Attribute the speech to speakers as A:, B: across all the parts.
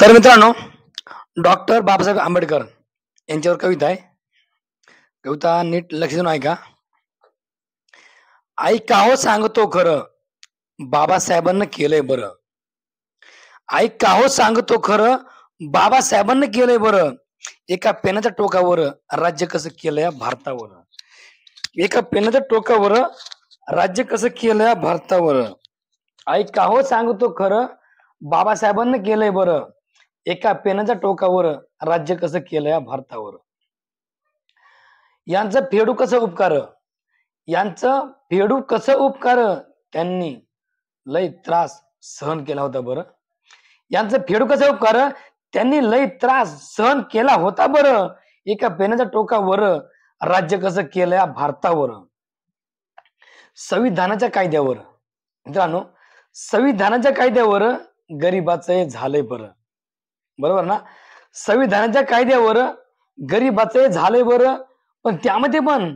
A: तर मित्रांनो, डॉक्टर बाबासाहेब आंबेडकर यांच्यावर कविता आहे. कविता नीट लक्ष देऊन ऐका. ऐका हो सांगतो खरं, बाबासाहेबांना केलंय बरं. ऐका हो सांगतो खरं, बाबासाहेबांना केलंय बरं. एका पेनाच्या टोकावर राज्य कसं केलंय भारतावर. एका पेनाच्या टोकावर राज्य कसं केलंय भारतावर. ऐका हो सांगतो खरं, बाबासाहेबांना केलंय बरं. एका पेनाच्या टोकावर राज्य कसं केलंय भारतावर. यांचं फेडू कसं उपकार, यांचं फेडू कसं उपकार, त्यांनी लय त्रास सहन केला होता बरं. यांचं फेडू कसं उपकार, त्यांनी लय त्रास सहन केला होता बरं. एका पेनाच्या टोकावर राज्य कसं केलंय भारतावर. संविधानाच्या कायद्यावर मित्रांनो, संविधानाच्या कायद्यावर गरिबाचं झालंय बरं. बरोबर ना. संविधानाच्या कायद्यावर गरिबाचं झालंय बरं. पण त्यामध्ये पण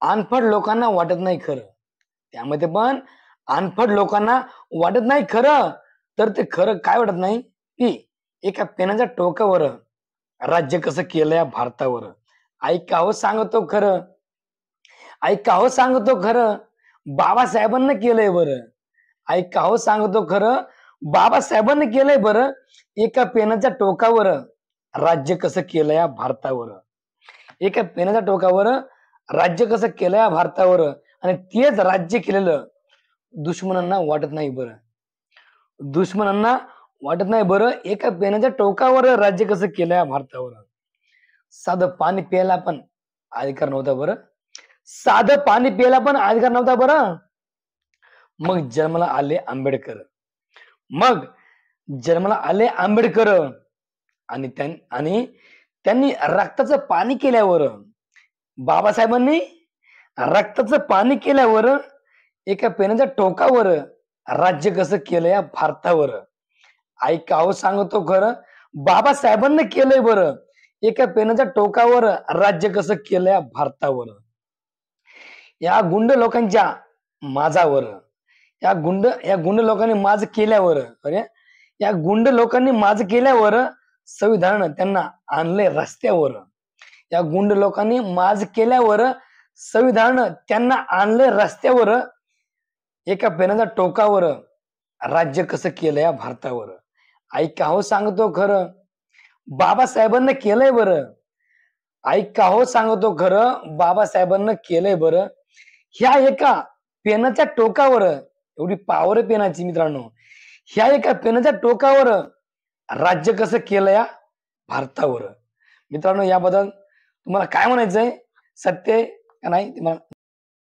A: अनपढ लोकांना वाटत नाही खरं. त्यामध्ये पण अनपढ लोकांना वाटत नाही खरं. तर ते खरं काय वाटत नाही की एका पेनाच्या टोकावर राज्य कसं केलंय भारतावर. ऐकावं सांगतो खरं, ऐकावं सांगतो खरं, बाबासाहेबांना केलंय बरं. ऐकावं सांगतो खरं, बाबासाहेबांनी केलंय बरं. एका पेनाच्या टोकावर राज्य कसं केलंय भारतावर. एका पेनाच्या टोकावर राज्य कसं केलंय भारतावर. आणि तेच राज्य केलेलं दुश्मनांना वाटत नाही बरं. दुश्मनांना वाटत नाही बरं. एका पेनाच्या टोकावर राज्य कसं केलंय भारतावर. साधं पाणी प्यायला पण अधिकार नव्हता बरं. साधं पाणी प्यायला पण अधिकार नव्हता बरं. मग जन्माला आले आंबेडकर. मग जन्माला आले आंबेडकर. आणि त्यांनी रक्ताचं पाणी केल्यावर, बाबासाहेबांनी रक्ताचं पाणी केल्यावर एका पेनाच्या टोकावर राज्य कसं केलंय भारतावर. ऐकावं सांगतो खरं, बाबासाहेबांनी केलंय बरं. एका पेनाच्या टोकावर राज्य कसं केलंय भारतावर. या गुंड लोकांच्या माझावर, या गुंड लोकांनी माझ केल्यावर, अरे या गुंड लोकांनी माझ केल्यावर संविधान त्यांना आणले रस्त्यावर. या गुंड लोकांनी माझ केल्यावर संविधान त्यांना आणले रस्त्यावर. एका पेनाच्या टोकावर राज्य कसं केलंय भारतावर. ऐकावं सांगतो खरं, बाबासाहेबांना केलंय बरं. ऐकावं सांगतो खरं, बाबासाहेबांना केलंय बरं. ह्या एका पेनाच्या टोकावर, एवढी पावर पेनाची मित्रांनो, ह्या एका पेनाच्या टोकावर राज्य कसं केलंय भारतावर. मित्रांनो, याबद्दल तुम्हाला काय म्हणायचंय, सत्य का नाही, तुम्हाला